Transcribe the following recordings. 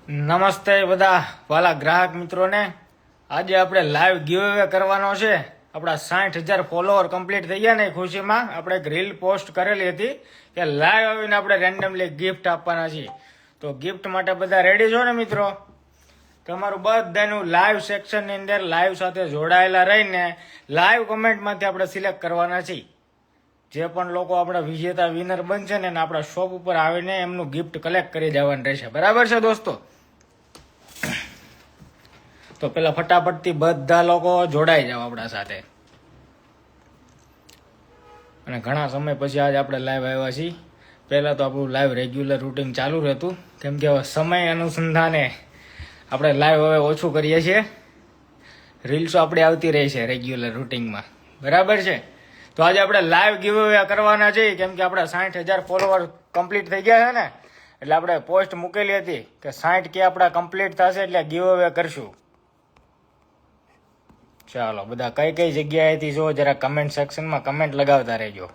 નમસ્તે બધા વાલા ગ્રાહક મિત્રોને. આજે આપણે લાઈવ ગીવ અવે કરવાનો છે. આપણા 60,000 ફોલોવર કમ્પ્લીટ થઈ ગયા ને ખુશીમાં આપણે એક રીલ પોસ્ટ કરેલી હતી કે લાઈવ આવીને આપણે રેન્ડમલી ગિફ્ટ આપવાના છીએ. તો ગિફ્ટ માટે બધા રેડી છો ને મિત્રો? તમારું બધાનું લાઈવ સેક્શનની અંદર લાઈવ સાથે જોડાયેલા રહીને લાઈવ કમેન્ટમાંથી આપણે સિલેક્ટ કરવાના છીએ. જે પણ લોકો આપણા વિજેતા વિનર બનશે ને આપણા શોપ ઉપર આવીને એમનું ગિફ્ટ કલેક્ટ કરી જવાનું રહેશે. બરાબર છે દોસ્તો? તો પેલા ફટાફટથી બધા લોકો જોડાઈ જાવ આપણા સાથે. અને ઘણા સમય પછી આજે આપણે લાઈવ આવ્યા છીએ. પહેલાં તો આપણું લાઈવ રેગ્યુલર રૂટિન ચાલુ રહેતું, કેમ કે હવે સમય અનુસંધાને આપણે લાઈવ હવે ઓછું કરીએ છીએ. રીલ્સો આપણી આવતી રહી છે રેગ્યુલર રૂટિનમાં. બરાબર છે? તો આજે આપણે લાઈવ ગીવ અવે કરવાના છીએ, કેમ કે આપણા 60,000 ફોલોવર કમ્પ્લીટ થઈ ગયા છે ને, એટલે આપણે પોસ્ટ મૂકેલી હતી કે 60 કે આપણા કમ્પ્લીટ થશે એટલે ગીવ અવે કરશું. ચાલો બધા કઈ કઈ જગ્યાએથી જો જરા કમેન્ટ સેક્શનમાં કમેન્ટ લગાવતા રહેજો.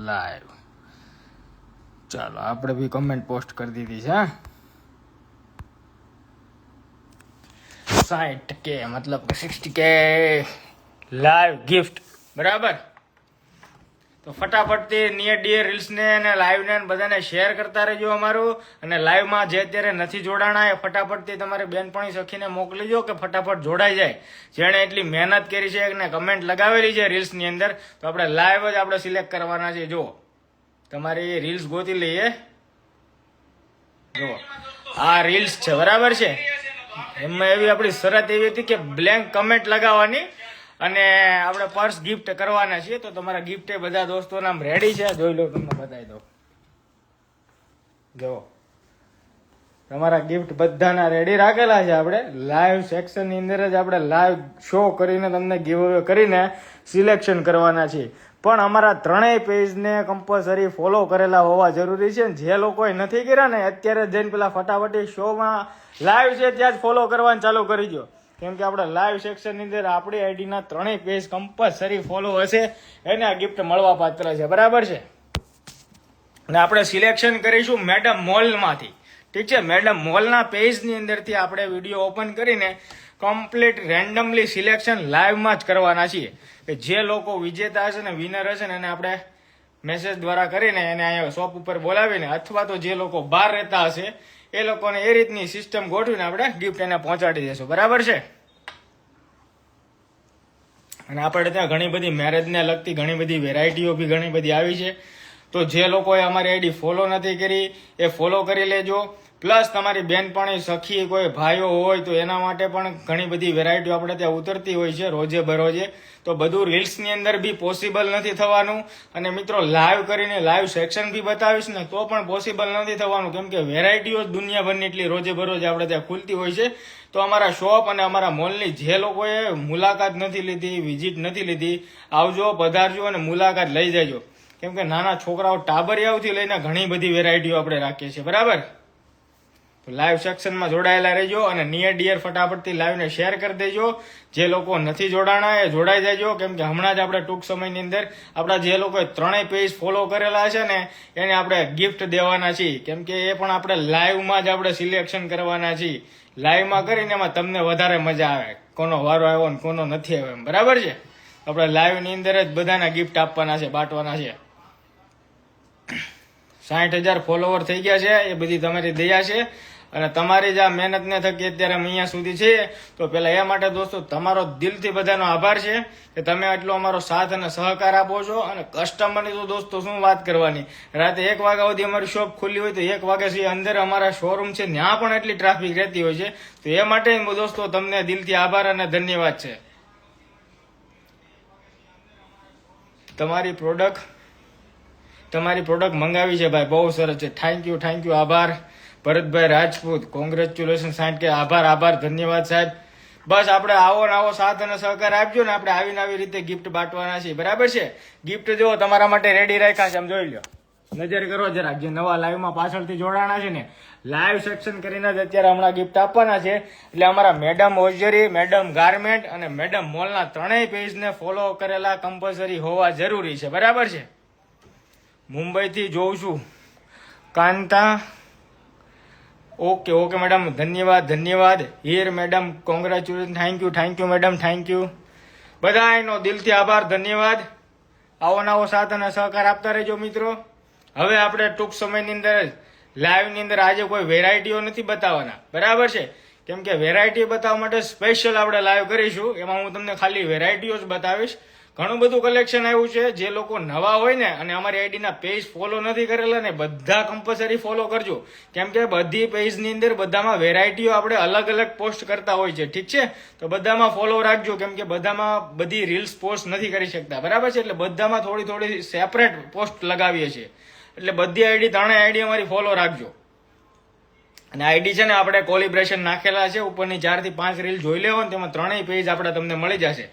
લાઈવ ચાલો આપણે બી કમેન્ટ પોસ્ટ કરી દીધી છે. 60K મતલબ 60K લાઈવ ગિફ્ટ. બરાબર? તો ફટાફટથી નિયર ડિયર રીલ્સને અને લાઈવને બધાને શેર કરતા રહેજો અમારું. અને લાઈવમાં જે અત્યારે નથી જોડાણા એ ફટાફટથી તમારે બેનપણી સખીને મોકલીજો કે ફટાફટ જોડાઈ જાય. જેણે એટલી મહેનત કરી છે અને કમેન્ટ લગાવેલી છે રીલ્સની અંદર, તો આપણે લાઈવ જ આપણે સિલેક્ટ કરવાના છે. જો તમારી રીલ્સ ગોતી લઈએ. જો આ રીલ્સ છે. બરાબર છે? એમાં એવી આપણી શરત એવી હતી કે બ્લેન્ક કમેન્ટ લગાવવાની અને આપણે પર્સ ગિફ્ટ કરવાના છીએ. તો તમારા ગિફ્ટ એ બધા દોસ્તોના આમ રેડી છે. જોઈ લો, તમને બતાવી દો. જો તમારા ગિફ્ટ બધાના રેડી રાખેલા છે. આપણે લાઈવ સેક્શનની અંદર જ આપણે લાઈવ શો કરીને તમને ગિવ અવે કરીને સિલેક્શન કરવાના છીએ. પણ અમારા ત્રણેય પેજને કમ્પલસરી ફોલો કરેલા હોવા જરૂરી છે. જે લોકોએ નથી કર્યા ને અત્યારે જઈને પેલા ફટાફટી શોમાં લાઈવ છે ત્યાં જ ફોલો કરવાનું ચાલુ કરી દો. કેમ કે આપણે લાઈવ સેક્શનની અંદર આપણી આઈડીના ત્રણેય પેજ કમ્પલસરી ફોલો હશે એને આ ગિફ્ટ મળવા પાત્ર છે. બરાબર છે? અને આપણે સિલેક્શન કરીશું મેડમ મોલમાંથી. ઠીક છે? મેડમ મોલના પેજની અંદરથી આપણે વિડીયો ઓપન કરીને કમ્પ્લીટ રેન્ડમલી સિલેક્શન લાઈવમાં જ કરવાના છીએ. કે જે લોકો વિજેતા હશે ને વિનર હશે ને એને આપણે મેસેજ દ્વારા કરીને એને અહીંયા શોપ ઉપર બોલાવીને, અથવા તો જે લોકો બહાર રહેતા હશે એ લોકોને એ રીતની સિસ્ટમ ગોઠવીને આપણે ગિફ્ટ એને પહોંચાડી દઈશું. બરાબર છે? અને આપણે ત્યાં ઘણી બધી મેરેજને લગતી ઘણી બધી વેરાયટીઓ બી ઘણી બધી આવી છે. તો જે લોકોએ અમારી આઈડી ફોલો નથી કરી એ ફોલો કરી લેજો. પ્લસ તમારી બેનપણી સખી કોઈ ભાઈઓ હોય તો એના માટે પણ ઘણી બધી વેરાયટીઓ આપણે ત્યાં ઉતરતી હોય છે રોજે બરોજે. તો બધું રીલ્સની અંદર બી પોસિબલ નથી થવાનું. અને મિત્રો લાઈવ કરીને લાઈવ સેક્શન બી બતાવીશ ને તો પણ પોસિબલ નથી થવાનું, કેમ કે વેરાયટીઓ જ દુનિયાભરની એટલી રોજે બરોજ આપણે ત્યાં ખુલતી હોય છે. તો અમારા શોપ અને અમારા મોલની જે લોકોએ મુલાકાત નથી લીધી, વિઝિટ નથી લીધી, આવજો, પધારજો અને મુલાકાત લઈ જજો. કેમ કે નાના છોકરાઓ ટાબરિયાઓથી લઈને ઘણી બધી વેરાયટીઓ આપણે રાખીએ છીએ. બરાબર? તો લાઈવ સેક્શનમાં જોડાયેલા રહેજો અને નિયર ડિયર ફટાફટથી લાઈવને શેર કરી દેજો. જે લોકો નથી જોડાણા એ જોડાઈ જજો, કેમ કે હમણાં જ આપણે ટૂંક સમયની અંદર આપણા જે લોકોએ ત્રણેય પેજ ફોલો કરેલા છે ને એને આપણે ગિફ્ટ દેવાના છીએ. કેમ કે એ પણ આપણે લાઈવમાં જ આપણે સિલેક્શન કરવાના છીએ. લાઈવમાં કરીને એમાં તમને વધારે મજા આવે, કોનો વારો આવ્યો ને કોનો નથી આવ્યો એમ. બરાબર છે? આપણે લાઈવની અંદર જ બધાના ગિફ્ટ આપવાના છે, બાંટવાના છે. 60,000 ફોલોવર થઈ ગયા છે એ બધી તમારી દયા છે. અને તમારી જ આ મહેનતને થકી અત્યારે અમે અહીંયા સુધી છે. તો પેલા એ માટે દોસ્તો તમારો દિલથી બધાનો આભાર છે કે તમે એટલો અમારો સાથ અને સહકાર આપો છો. અને કસ્ટમરની તો દોસ્તો શું વાત કરવાની, રાતે 1 વાગ્યા સુધી અમારી શોપ ખુલ્લી હોય તો 1 વાગ્યા સુધી અંદર અમારા શોરૂમ છે ત્યાં પણ એટલી ટ્રાફિક રહેતી હોય છે. તો એ માટે દોસ્તો તમને દિલથી આભાર અને ધન્યવાદ છે. તમારી પ્રોડક્ટ મંગાવી છે ભાઈ, બહુ સરસ છે. થેન્ક યુ, આભાર ભરતભાઈ રાજપૂત. Congratulation 60K. આભાર, ધન્યવાદ સાહેબ. બસ આપણે આવો ને આવો સાથ અને સહકાર આપજો ને આપણે આવીને આવી રીતે ગિફ્ટ બાંટવાના છીએ. બરાબર છે? ગિફ્ટ જો તમારા માટે રેડી રાખ્યા છે, આમ જોઈ લો. નજર કરો જરાક, જે નવા લાઈવમાં પાછળથી જોડાણા છે ને, લાઈવ સેક્શન કરીને જ અત્યારે હમણાં ગિફ્ટ આપવાના છે. એટલે અમારા મેડમ હોજરી, મેડમ ગાર્મેન્ટ અને મેડમ મોલના ત્રણેય પેજને ફોલો કરેલા કમ્પલસરી હોવા જરૂરી છે, બરાબર છે. મુંબઈથી જોઉં છું કાંતા. ઓકે મેડમ, ધન્યવાદ. Here madam, congratulation, thank you madam, thank you. બધાનો દિલથી આભાર, ધન્યવાદ. આવો નવો સાથ અને સહકાર આપતા રહેજો મિત્રો. હવે આપણે ટૂંક સમયની અંદર લાઈવની અંદર આજે કોઈ વેરાયટીઓ નથી બતાવવાના, બરાબર છે. કેમ કે વેરાયટી બતાવવા માટે સ્પેશિયલ આપણે લાઈવ કરીશું. એમાં હું તમને ખાલી વેરાયટીઓ જ બતાવીશ. ઘણું બધું કલેક્શન આવ્યું છે. જે લોકો નવા હોય ને અને અમારી આઈડીના પેજ ફોલો નથી કરેલા ને, બધા કમ્પલસરી ફોલો કરજો. કેમ કે બધી પેજની અંદર બધામાં વેરાયટીઓ આપણે અલગ અલગ પોસ્ટ કરતા હોય છે, ઠીક છે. તો બધામાં ફોલો રાખજો, કેમ કે બધામાં બધી રીલ્સ પોસ્ટ નથી કરી શકતા, બરાબર છે. એટલે બધામાં થોડી થોડી સેપરેટ પોસ્ટ લગાવીએ છીએ. એટલે બધી આઈડી, ત્રણેય આઈડી અમારી ફોલો રાખજો. અને આઈડી છે ને આપણે કોલિબ્રેશન નાખેલા છે, ઉપરની 4 થી 5 રીલ જોઈ લેવો ને, તેમાં ત્રણેય પેજ આપણે તમને મળી જશે.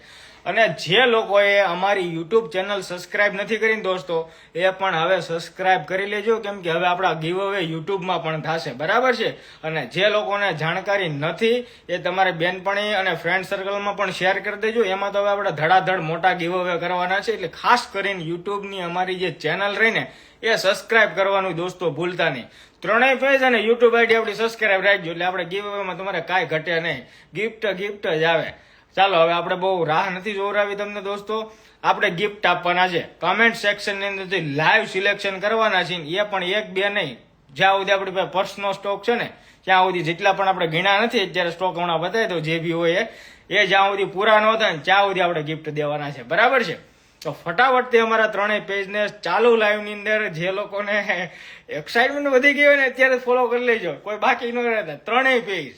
અને જે લોકોએ અમારી યુટ્યુબ ચેનલ સબસ્ક્રાઇબ નથી કરીને દોસ્તો, એ પણ હવે સબસ્ક્રાઇબ કરી લેજો. કેમ કે હવે આપણા ગીવ અવે યુટ્યુબમાં પણ થશે, બરાબર છે. અને જે લોકોને જાણકારી નથી એ તમારે બેનપણી અને ફ્રેન્ડ સર્કલમાં પણ શેર કરી દેજો. એમાં તો હવે આપણે ધડાધડ મોટા ગીવ અવે કરવાના છે. એટલે ખાસ કરીને યુટ્યુબની અમારી જે ચેનલ રહીને એ સબસ્ક્રાઇબ કરવાનું દોસ્તો ભૂલતા નહીં. ત્રણેય પેજ અને યુટ્યુબ આઈડી આપણી સબસ્ક્રાઇબ રાખજો. એટલે આપણે ગીવ અવેમાં તમારે કાંઈ ઘટે નહીં, ગિફ્ટ જ આવે. ચાલો હવે આપણે બહુ રાહ નથી જોવરાવી તમને દોસ્તો, આપણે ગિફ્ટ આપવાના છે. કમેન્ટ સેક્શનની અંદરથી લાઈવ સિલેક્શન કરવાના છે. એ પણ 1-2 નહીં, જ્યાં સુધી આપણી પાસે પર્સનો સ્ટોક છે ને ત્યાં સુધી, જેટલા પણ આપણે ગણ્યા નથી અત્યારે સ્ટોક હમણાં બતાવી દો, જે બી હોય એ જ્યાં સુધી પૂરા ન થાય ને ત્યાં સુધી આપણે ગિફ્ટ દેવાના છે, બરાબર છે. તો ફટાફટથી અમારા ત્રણેય પેજને ચાલુ લાઈવની અંદર જે લોકોને એક્સાઇટમેન્ટ વધી ગઈ હોય ને અત્યારે ફોલો કરી લેજો, કોઈ બાકી ન રહેતા. ત્રણેય પેજ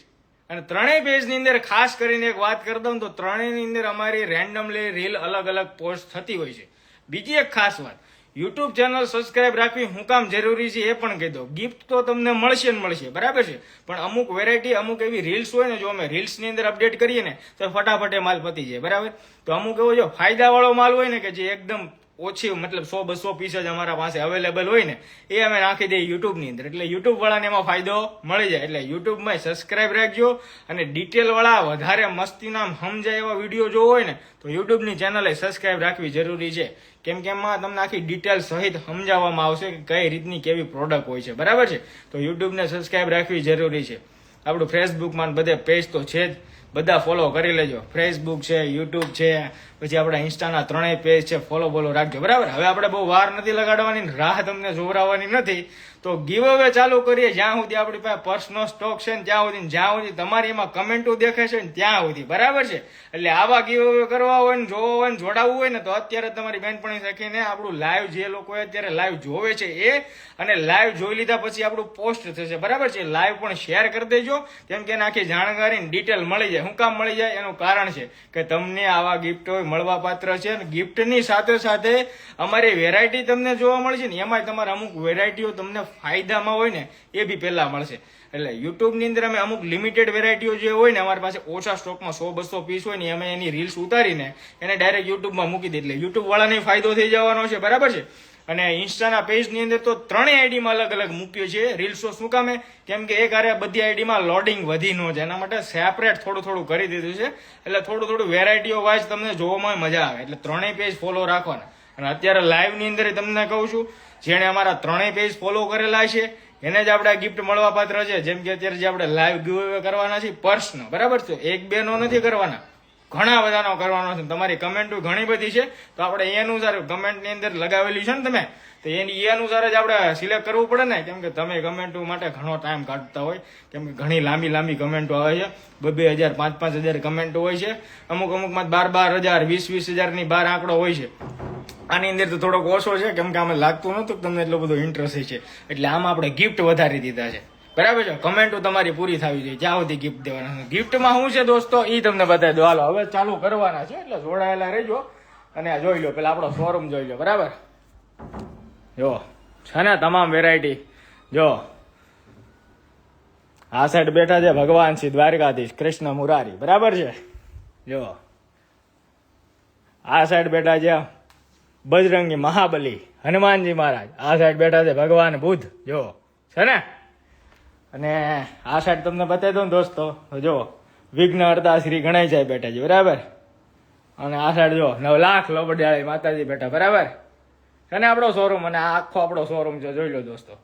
અને ત્રણેય પેજની અંદર ખાસ કરીને એક વાત કરી દઉં તો ત્રણેયની અંદર અમારી રેન્ડમલી રીલ અલગ અલગ પોસ્ટ થતી હોય છે. બીજી એક ખાસ વાત, યુટ્યુબ ચેનલ સબસ્ક્રાઇબ રાખવી હું કામ જરૂરી છે એ પણ કહી દો. ગિફ્ટ તો તમને મળશે, બરાબર છે. પણ અમુક વેરાયટી, અમુક એવી રીલ્સ હોય ને, જો અમે રીલ્સની અંદર અપડેટ કરીએ ને તો ફટાફટ માલ પતી જાય, બરાબર. તો અમુક એવો જો ફાયદાવાળો માલ હોય ને કે જે એકદમ ઓછી, મતલબ 100-200 પીસ જ અમારા પાસે અવેલેબલ હોય ને, એ અમે નાખી દઈએ યુટ્યુબની અંદર. એટલે યુટ્યુબ વાળાને એમાં ફાયદો મળી જાય. એટલે યુટ્યુબમાં સબસ્ક્રાઇબ રાખજો. અને ડિટેલ વાળા વધારે મસ્તીના સમજાય એવા વિડીયો જોવો હોય ને તો યુટ્યુબની ચેનલે સબસ્ક્રાઇબ રાખવી જરૂરી છે. કેમ કે એમાં તમને આખી ડિટેલ સહિત સમજાવવામાં આવશે કે કઈ રીતની કેવી પ્રોડક્ટ હોય છે, બરાબર છે. તો યુટ્યુબને સબસ્ક્રાઇબ રાખવી જરૂરી છે. આપણું ફેસબુકમાં બધે પેજ તો છે જ, બધા ફોલો કરી લેજો. ફેસબુક છે, યુટ્યુબ છે, પછી આપણા ઇન્સ્ટાના ત્રણેય પેજ છે, ફોલો રાખજો, બરાબર. હવે આપણે બહુ વાર નથી લગાડવાની, રાહ તમને જોવરાવવાની નથી. તો ગીવ અવે ચાલુ કરીએ. જ્યાં સુધી આપણી પાસે પર્સનો સ્ટોક છે ને જ્યાં સુધી તમારી એમાં કમેન્ટો દેખાય છે ને ત્યાં સુધી, બરાબર છે. એટલે આવા ગીવ અવે કરવા હોય ને, જોવા હોય ને, જોડાવવું હોય ને તો અત્યારે તમારી બેનપણી શકીને આપણું લાઈવ, જે લોકો અત્યારે લાઈવ જોવે છે એ, અને લાઈવ જોઈ લીધા પછી આપણું પોસ્ટ થશે, બરાબર છે. લાઈવ પણ શેર કરી દેજો. કેમ કે આખી જાણકારી ડિટેલ મળી જાય. શું કામ મળી જાય એનું કારણ છે કે તમને આવા ગિફ્ટ મળવા પાત્ર છે. અને ગિફ્ટની સાથે સાથે અમારી વેરાયટી તમને જોવા મળશે ને, એમાં તમારે અમુક વેરાયટીઓ તમને ફાયદામાં હોય ને એ બી પહેલા મળશે. એટલે યુટ્યુબની અંદર અમે અમુક લિમિટેડ વેરાયટીઓ જે હોય ને, અમારી પાસે ઓછા સ્ટોકમાં 100-200 પીસ હોય ને, અમે એની રીલ્સ ઉતારીને એને ડાયરેક્ટ યુટ્યુબમાં મૂકી દે. એટલે યુટ્યુબ વાળાને ફાયદો થઈ જવાનો છે, બરાબર છે. અને ઇન્સ્ટાના પેજની અંદર તો ત્રણેય આઈડીમાં અલગ અલગ મૂક્યો છે રીલ્સો. શું કામે? કેમ કે એક હારે બધી આઈડીમાં લોડિંગ વધી ન જાય, એના માટે સેપરેટ થોડું કરી દીધું છે. એટલે થોડું વેરાયટીઓ વાઇઝ તમને જોવામાં મજા આવે. એટલે ત્રણેય પેજ ફોલો રાખવાના. અને અત્યારે લાઈવની અંદર તમને કહું છું, જેણે અમારા ત્રણેય પેજ ફોલો કરેલા છે એને જ આપણે ગિફ્ટ મળવા પાત્ર છે. જેમ કે અત્યારે જે આપણે લાઈવ ગીવ અવે કરવાના છે પર્સનો, બરાબર છે. 1-2 નો નથી કરવાના, ઘણા બધાનો કરવાનો છે. તમારી કમેન્ટો ઘણી બધી છે, તો આપણે એ અનુસાર કમેન્ટની અંદર લગાવેલી છે ને તમે, તો એ અનુસાર જ આપણે સિલેક્ટ કરવું પડે ને. કેમ કે તમે કમેન્ટો માટે ઘણો ટાઈમ કાઢતા હોય, કેમ કે ઘણી લાંબી કમેન્ટો આવે છે. 2,000, 5,000 કમેન્ટો હોય છે. અમુકમાં 12,000, 20,000 બહાર આંકડો હોય છે. આની અંદર તો થોડોક ઓછો છે, કેમ કે અમે લાગતું નતું તમને એટલો બધો ઇન્ટરેસ્ટ છે. એટલે આમાં આપણે ગિફ્ટ વધારી દીધા છે, બરાબર છે. કમેન્ટો તમારી પૂરી થવી જોઈએ જ્યાં સુધી ગિફ્ટ દેવાના. ગિફ્ટમાં શું છે દોસ્તો એ તમને બતાવી દો. હાલો હવે ચાલુ કરવાના છે, એટલે જોડાયેલા રહેજો. અને આ જોઈ લો, પેલા આપણો શોરૂમ જોઈ લો, બરાબર. જો છે ને તમામ વેરાયટી. જો આ સાઈડ બેઠા છે ભગવાન શ્રી દ્વારકાધીશ કૃષ્ણ મુરારી, બરાબર છે. જો આ સાઈડ બેઠા છે બજરંગી મહાબલી હનુમાનજી મહારાજ, આ સાઈડ બેઠા છે ભગવાન બુદ્ધ, જો છે ને. અને આ સાઈડ તમને બતાવી દઉં ને દોસ્તો, જો વિઘ્ન હરતા શ્રી ગણેશાય બેઠા છે, બરાબર. અને આ સાઈડ જો 9 લાખ લોબડિયાળી માતાજી બેઠા, બરાબર છે ને. આપણો શોરૂમ અને આ આખો આપણો શોરૂમ છે, જોઈ લો દોસ્તો.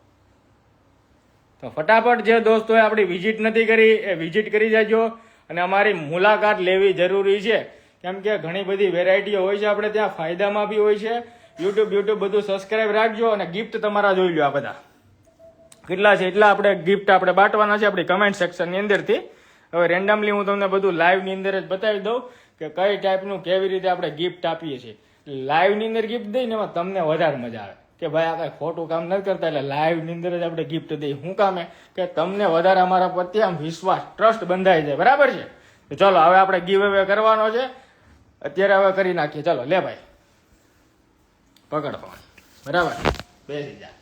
તો ફટાફટ જે દોસ્તોએ આપણી વિઝિટ નથી કરી એ વિઝિટ કરી જાજો અને અમારી મુલાકાત લેવી જરૂરી છે, કેમ કે ઘણી બધી વેરાયટીઓ હોય છે આપણે ત્યાં, ફાયદામાં બી હોય છે. યુટ્યુબ બધું સબસ્ક્રાઇબ રાખજો અને ગિફ્ટ તમારા જોઈ લો. આ બધા કેટલા છે એટલા આપણે ગિફ્ટ આપણે બાંટવાના છે આપણી કમેન્ટ સેક્શનની અંદરથી. હવે રેન્ડમલી હું તમને બધું લાઈવની અંદર જ બતાવી દઉં કે કઈ ટાઈપનું કેવી રીતે આપણે ગિફ્ટ આપીએ છીએ. લાઈવની અંદર ગિફ્ટ દઈને એમાં તમને વધારે મજા આવે કે ભાઈ આ કાંઈ ખોટું કામ નથી કરતા, એટલે લાઈવની અંદર જ આપણે ગિફ્ટ દઈએ. શું કામે કે તમને વધારે અમારા પ્રત્યે આમ વિશ્વાસ, ટ્રસ્ટ બંધાઈ જાય, બરાબર છે. તો ચલો હવે આપણે ગીવ અવે કરવાનો છે, અત્યારે હવે કરી નાખીએ. ચલો લે ભાઈ, પકડ ફોન, બરાબર, બેસી જા.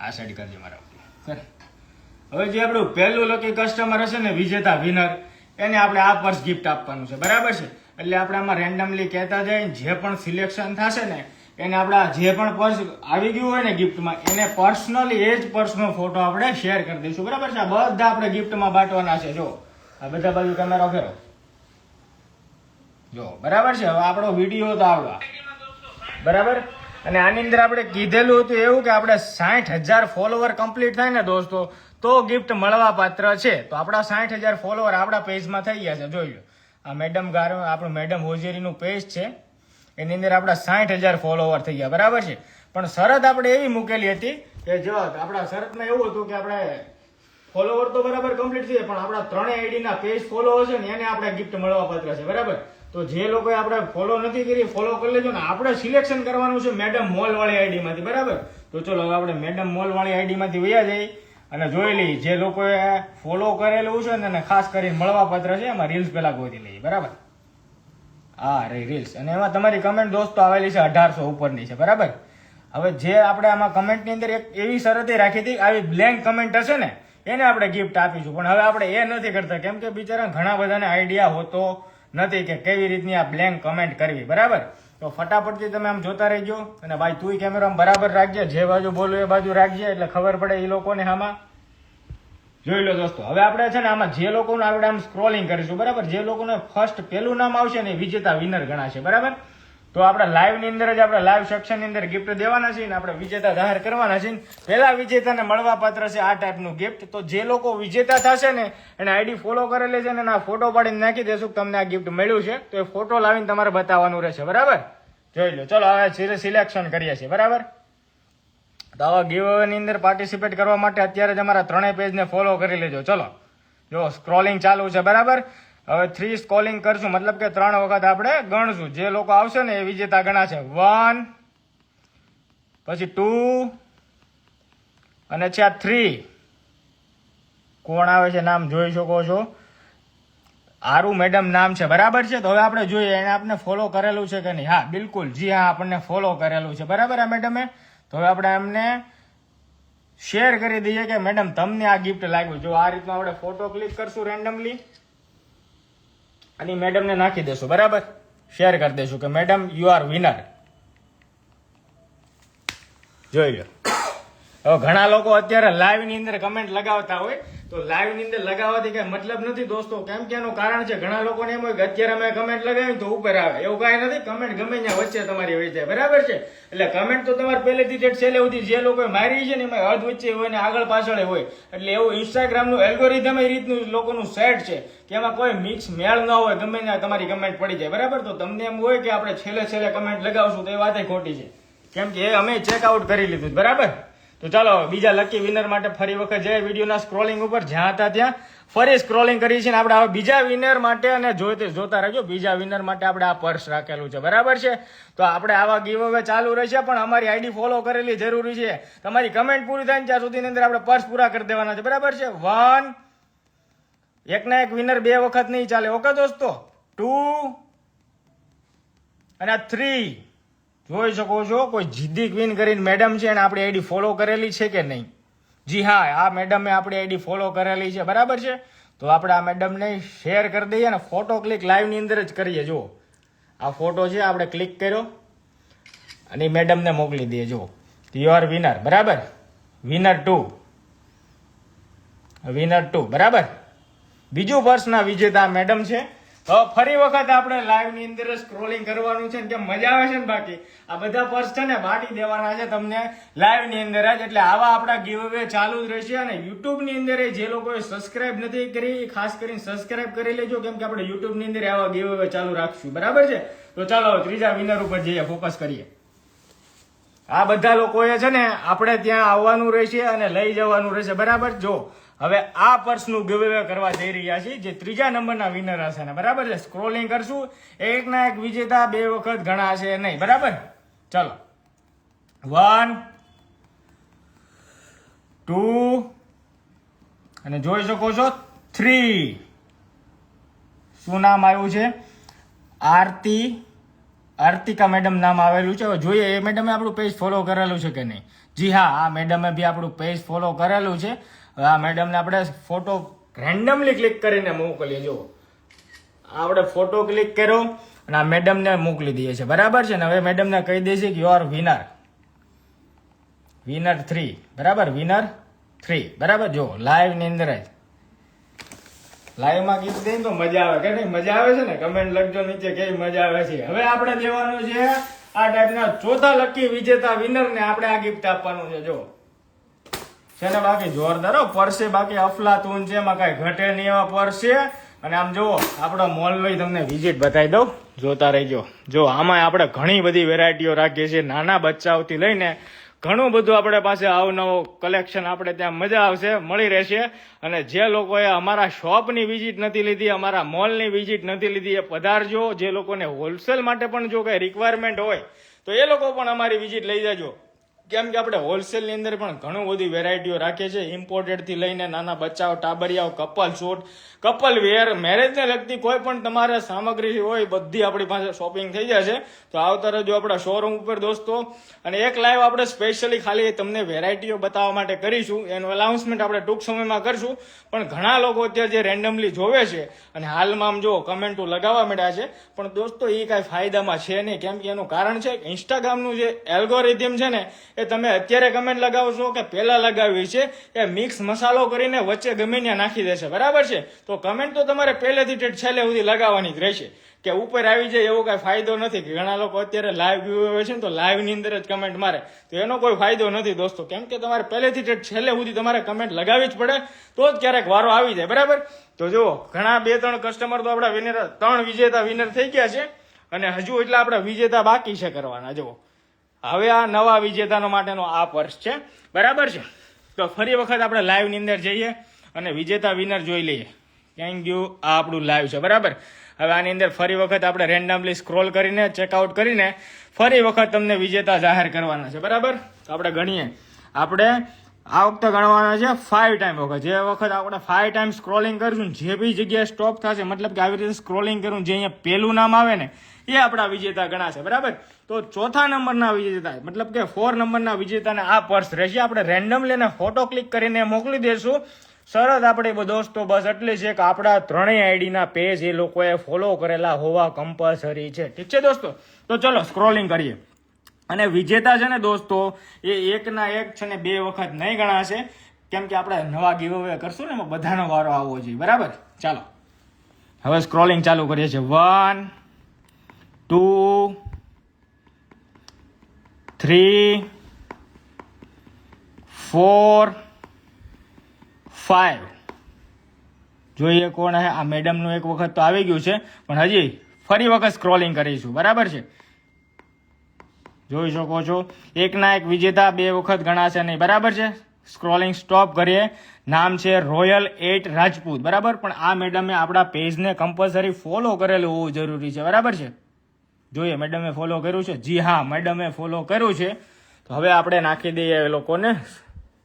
આ સાઈડ કરજે મારા. હવે જે આપણું પહેલું લકી કસ્ટમર હશે ને, વિજેતા વિનર, એને આપણે આ પર્સ ગિફ્ટ આપવાનું છે, બરાબર છે. એટલે આપણે આમાં રેન્ડમલી કહેતા જાય, જે પણ સિલેક્શન થશે ને એને આપણા જે પણ પર્સ આવી ગયું હોય ને ગિફ્ટમાં, એને પર્સનલી એ જ પર્સનો ફોટો આપણે શેર કરી દઈશું, બરાબર છે. આ બધા આપણે ગિફ્ટમાં બાંટવાના છે. જો આ બધા બાજુ કેમેરો ફેરો, જો બરાબર છે. હવે આપણો વિડીયો તો આવવા, બરાબર. અને આની અંદર આપણે કીધેલું હતું એવું કે આપણે 60,000 ફોલોવર કમ્પ્લીટ થાય ને દોસ્તો તો ગિફ્ટ મળવા પાત્ર છે. તો આપણા 60,000 ફોલોવર આપણા પેજમાં થઈ ગયા છે, જોઈ લો. આ મેડમ આપણું મેડમ હોજેરીનું પેજ છે, એની અંદર આપણા 60,000 ફોલોવર થઈ ગયા, બરાબર છે. પણ શરત આપણે એવી મૂકેલી હતી કે જો આપણા શરતમાં એવું હતું કે આપણે ફોલોવર તો બરાબર કમ્પ્લીટ થઈ જાય, પણ આપણા 3 આઈડીના પેજ ફોલો હશે ને એને આપણે ગિફ્ટ મળવા પાત્ર છે, બરાબર. તો જે લોકોએ આપણે ફોલો નથી કરી, ફોલો કરી લેજો ને. આપણે સિલેક્શન કરવાનું છે મેડમ મોલ વાળી આઈડી માંથી, બરાબર. તો ચલો હવે આપણે મેડમ મોલ વાળી આઈડી માંથી વયા જઈએ અને જોઈ લઈએ જે લોકોએ ફોલો કરેલું છે ને એને ખાસ કરીને મળવા પાત્ર છે. એમાં રીલ્સ પેલા ગોતી લઈએ, બરાબર. હા રે રીલ્સ, અને એમાં તમારી કમેન્ટ દોસ્તો આવેલી છે 1800 ઉપરની છે, બરાબર. હવે જે આપણે આમાં કમેન્ટની અંદર એક એવી શરતે રાખી હતી, આવી બ્લેન્ક કમેન્ટ હશે ને એને આપણે ગિફ્ટ આપીશું. પણ હવે આપણે એ નથી કરતા, કેમ કે બિચારા ઘણા બધાને આઈડિયા હોતો નથી કે કેવી રીતની આ બ્લેન્ક કમેન્ટ કરવી, બરાબર. તો ફટાફટથી તમે આમ જોતા રહેજો અને ભાઈ તું કેમેરા બરાબર રાખજે, જે બાજુ બોલું એ બાજુ રાખજે એટલે ખબર પડે એ લોકોને. આમાં જોઈ લો દોસ્તો, હવે આપણે છે ને આમાં જે લોકોનું આપણે આમ સ્ક્રોલિંગ કરીશું, બરાબર. જે લોકોને ફર્સ્ટ પહેલું નામ આવશે ને એ વિજેતા વિનર ગણાશે, બરાબર. તો આપણે લાઈવની અંદર જ આપણે લાઈવ સેક્શનની અંદર ગિફ્ટ દેવાના છે ને આપણે વિજેતા જાહેર કરવાના છે. પહેલા વિજેતાને મળવા પાત્ર છે આ ટાઈપનું ગિફ્ટ. તો જે લોકો વિજેતા થશે ને એને આઈડી ફોલો કરેલી છે ને એના ફોટો પાડીને નાખી દેશું તમને આ ગિફ્ટ મળ્યું છે. તો એ ફોટો લાવીને તમારે બતાવવાનું રહેશે, બરાબર. જોઈ લો. ચલો હવે સિલેક્શન કરીએ છીએ, બરાબર. તો આવા ગીવ અવેની અંદર પાર્ટિસિપેટ કરવા માટે અત્યારે જ અમારા 3 પેજને ફોલો કરી લેજો. ચલો જો સ્ક્રોલિંગ ચાલુ છે, બરાબર. હવે 3 સ્ક્રોલિંગ કરશું, મતલબ કે 3 વખત આપણે ગણશું. જે લોકો આવશે ને એ વિજેતા ગણાશે. 1 પછી 2 અને છે આ 3. કોણ આવે છે નામ જોઈ શકો છો, આરુ મેડમ નામ છે, બરાબર છે. તો હવે આપણે જોઈએ એને આપણે ફોલો કરેલું છે કે નહીં. હા બિલકુલ, જી હા, આપણને ફોલો કરેલું છે, બરાબર આ મેડમે. તો હવે આપણે એમને શેર કરી દઈએ કે મેડમ તમને આ ગિફ્ટ લાગ્યું. જો આ રીતનો આપણે ફોટો ક્લિક કરશું રેન્ડમલી અને મેડમને નાખી દેશું, બરાબર. શેર કરી દેશું કે મેડમ યુ આર વિનર. જોઈ લો. હવે ઘણા લોકો અત્યારે લાઈવ ની અંદર કમેન્ટ લગાવતા હોય, તો લાઈવ ની અંદર લગાવવાથી કઈ મતલબ નથી દોસ્તો. કેમ કે એનું કારણ છે ઘણા લોકોને એમ હોય કે અત્યારે અમે કમેન્ટ લગાવી તો ઉપર આવે, એવું કઈ નથી. કમેન્ટ ગમે ત્યાં વચ્ચે તમારી હોય જાય, બરાબર છે. એટલે કમેન્ટ તો તમારે પહેલેથી છેલ્લે સુધી જે લોકો મારી છે ને એમાં અર્ધ વચ્ચે હોય ને આગળ પાછળ હોય. એટલે એવું ઇન્સ્ટાગ્રામનું એલ્ગોરિધમ એ રીતનું લોકોનું સેટ છે કે એમાં કોઈ મિક્સ મેળ ન હોય, ગમે ત્યાં તમારી કમેન્ટ પડી જાય, બરાબર. તો તમને એમ હોય કે આપણે છેલ્લે કમેન્ટ લગાવશું તો એ વાત ખોટી છે, કેમ કે એ અમે ચેકઆઉટ કરી લીધું, બરાબર. તો ચાલો બીજા લકી વિનર માટે ફરી વખત જઈએ વિડીયોના સ્ક્રોલિંગ ઉપર, જ્યાં હતા ત્યાં ફરી સ્ક્રોલિંગ કરી છે ને આપણે હવે બીજા વિનર માટે અને જોતા રહેજો. બીજા વિનર માટે આપણે આ પર્સ રાખેલું છે, બરાબર છે. તો આપણે આવા ગીવ અવે ચાલુ રહેશે, પણ અમારી આઈડી ફોલો કરેલી જરૂરી છે. તમારી કમેન્ટ પૂરી થાય ત્યાં સુધીની અંદર આપણે પર્સ પૂરા કરી દેવાના છે, બરાબર છે. 1 એકના એક વિનર 2 વખત નહીં ચાલે, ઓકે દોસ્તો. 2 અને 3 જોઈ શકો છો કોઈ જીદ્દી ક્વીન કરીને મેડમ છે અને આપણી આઈડી ફોલો કરેલી છે કે નહીં. જી હા, આ મેડમે આપણી આઈડી ફોલો કરેલી છે, બરાબર છે. તો આપણે આ મેડમને શેર કરી દઈએ અને ફોટો ક્લિક લાઈવની અંદર જ કરીએ. જુઓ આ ફોટો છે, આપણે ક્લિક કર્યો અને મેડમને મોકલી દઈએ. જુઓ યોર વિનર, બરાબર, વિનર 2 બરાબર. બીજું પર્સના વિજેતા મેડમ છે. તો ફરી વખત આપણે લાઈવ ની અંદર સ્ક્રોલિંગ કરવાનું છે, કેમ મજા આવે છે ને. બાકી આ બધા પર્સ છે ને બાટી દેવાના છે તમને લાઈવ ની અંદર જ. એટલે આવા આપણા ગીવ અવે ચાલુ જ રહેશે. અને યુટ્યુબ ની અંદર જે લોકોએ સબસ્ક્રાઇબ નથી કરી, ખાસ કરીને સબસ્ક્રાઇબ કરી લેજો, કેમ કે આપણે યુટ્યુબ ની અંદર આવા ગીવ અવે ચાલુ રાખશું, બરાબર છે. તો ચાલો ત્રીજા વિનર ઉપર જઈએ, ફોકસ કરીએ. આ બધા લોકોએ છે ને આપણે ત્યાં આવવાનું રહેશે અને લઈ જવાનું રહેશે, બરાબર. જો હવે આ પર્સનું ગિવ અવે કરવા જઈ રહ્યા છીએ, જે ત્રીજા નંબરના વિનર હશે ને, બરાબર છે. સ્ક્રોલિંગ કરશું, એક ના એક વિજેતા 2 વખત ઘણા હશે નહીં, બરાબર. ચલો 1 2 અને જોઈ શકો છો 3. શું નામ આવ્યું છે? આરતિકા મેડમ નામ આવેલું છે. હવે જોઈએ એ મેડમે આપણું પેજ ફોલો કરેલું છે કે નહીં. જી હા, આ મેડમે બી આપણું પેજ ફોલો કરેલું છે. હવે આ મેડમને આપણે ફોટો રેન્ડમલી ક્લિક કરીને મોકલીએ. જુઓ આપણે ફોટો ક્લિક કર્યો અને આ મેડમને મોકલી દઈએ છીએ, બરાબર છે ને. હવે મેડમને કહી દઈએ છીએ કે યોર વિનર 3, બરાબર, વિનર 3, બરાબર. જો લાઈવ ની અંદર જ લાઈવમાં ગીત દઈને તો મજા આવે કે નહીં? મજા આવે છે ને? કમેન્ટ લખજો નીચે કેવી મજા આવે છે. હવે આપણે દેવાનું છે આ ટાઈપના ચોથા લકી વિજેતા વિનર ને આપણે આ ગિફ્ટ આપવાનું છે. જો છે ને બાકી જોરદાર પર્સ છે, બાકી અફલાતુન છે, એમાં કઈ ઘટે નહીં એવા પર્સ છે. અને આમ જુઓ આપણો મોલ લઈ તમને વિઝિટ બતાવી દઉં, જોતા રહીજો. જો આમાં આપણે ઘણી બધી વેરાયટીઓ રાખીએ છીએ, નાના બચ્ચાઓથી લઈને ઘણું બધું આપણે પાસે અવનવું કલેક્શન આપણે ત્યાં મજા આવશે, મળી રહેશે. અને જે લોકોએ અમારા શોપની વિઝિટ નથી લીધી, અમારા મોલની વિઝિટ નથી લીધી, એ પધારજો. જે લોકોને હોલસેલ માટે પણ જો કંઈ રિક્વાયરમેન્ટ હોય તો એ લોકો પણ અમારી વિઝિટ લઈ જજો, કેમ કે આપણે હોલસેલની અંદર પણ ઘણું બધી વેરાયટીઓ રાખીએ છીએ, ઇમ્પોર્ટેડથી લઈને નાના બચ્ચાઓ, ટાબરિયાઓ, કપલ શૂટ, કપલ વેર, મેરેજને લગતી કોઈ પણ તમારે સામગ્રી હોય બધી આપણી પાસે શોપિંગ થઈ જશે. તો આવતા રહેજો આપણા શોરૂમ ઉપર દોસ્તો. અને એક લાઈવ આપણે સ્પેશિયલી ખાલી તમને વેરાયટીઓ બતાવવા માટે કરીશું, એનું અનાઉન્સમેન્ટ આપણે ટૂંક સમયમાં કરશું. પણ ઘણા લોકો અત્યારે જે રેન્ડમલી જોવે છે અને હાલમાં આમ જો કમેન્ટો લગાવવા માંડ્યા છે, પણ દોસ્તો એ કાંઈ ફાયદામાં છે નહીં, કેમ કે એનું કારણ છે ઇન્સ્ટાગ્રામનું જે એલ્ગોરિધમ છે ને, એ તમે અત્યારે કમેન્ટ લગાવશો કે પહેલા લગાવી છે, એ મિક્સ મસાલો કરીને વચ્ચે ગમે ત્યાં નાખી દેશે, બરાબર છે. તો કમેન્ટ તો તમારે પહેલેથી છેલ્લે સુધી લગાવવાની જ રહેશે, કે ઉપર આવી જાય એવો કઈ ફાયદો નથી. કે ઘણા લોકો અત્યારે લાઈવ વ્યૂ હોય છે ને તો લાઈવ ની અંદર જ કમેન્ટ મારે, તો એનો કોઈ ફાયદો નથી દોસ્તો, કેમ કે તમારે પહેલેથી છેલ્લે સુધી તમારે કમેન્ટ લગાવવી જ પડે, તો જ ક્યારેક વારો આવી જાય, બરાબર. તો જુઓ ઘણા 2-3 કસ્ટમર તો આપણા વિનર 3 વિજેતા વિનર થઈ ગયા છે, અને હજુ એટલા આપણા વિજેતા બાકી છે કરવાના. જુઓ હવે આ નવા વિજેતાનો માટેનો આ પર્સ છે, બરાબર છે. તો ફરી વખત આપણે લાઈવ ની અંદર જઈએ અને વિજેતા વિનર જોઈ લઈએ. Thank you. આ આપણું લાઈવ છે, બરાબર. હવે આની અંદર ફરી વખત આપણે રેન્ડમલી સ્ક્રોલ કરીને ચેકઆઉટ કરીને ફરી વખત તમને વિજેતા જાહેર કરવાના છે, બરાબર. તો આપણે ગણીએ, આપણે આ વખતે ગણવાના છે 5 ટાઈમ વખત. જે વખત આપણે 5 ટાઈમ સ્ક્રોલિંગ કરશું, જે બી જગ્યાએ સ્ટોપ થશે, મતલબ કે આવી રીતે સ્ક્રોલિંગ કરવું, જે અહીંયા પહેલું નામ આવે ને એ આપણા વિજેતા ગણાશે, બરાબર. તો ચોથા નંબરના વિજેતા, મતલબ કે 4 નંબરના વિજેતાને આ પર્સ રહેશે. આપણે રેન્ડમલી એને ફોટો ક્લિક કરીને મોકલી દઈશું. શરત આપણે દોસ્તો બસ એટલી છે કે આપણા 3 આઈડીના પેજ એ લોકોએ ફોલો કરેલા હોવા કમ્પલસરી છે, ઠીક છે દોસ્તો. તો ચલો સ્ક્રોલિંગ કરીએ. અને વિજેતા છે ને દોસ્તો એ એકના એક છે ને 2 વખત નહીં ગણાશે, કેમ કે આપણે નવા ગીવ અવે કરશું ને એમાં બધાનો વારો આવવો જોઈએ, બરાબર. ચાલો હવે સ્ક્રોલિંગ ચાલુ કરીએ છીએ. 1 2 3 4 5. જોઈએ કોણ હે. આ મેડમનું એક વખત તો આવી ગયું છે, પણ હજી ફરી વખત સ્ક્રોલિંગ કરીશું, બરાબર છે. જોઈ શકો છો એકના એક વિજેતા 2 વખત ગણાશે નહીં, બરાબર છે. સ્ક્રોલિંગ સ્ટોપ કરીએ. નામ છે રોયલ 8 રાજપૂત, બરાબર. પણ આ મેડમે આપણા પેજને કમ્પલસરી ફોલો કરેલું હોવું જરૂરી છે, બરાબર છે. જોઈએ મેડમે ફોલો કર્યું છે. જી હા, મેડમે ફોલો કર્યું છે. તો હવે આપણે નાખી દઈએ એ લોકોને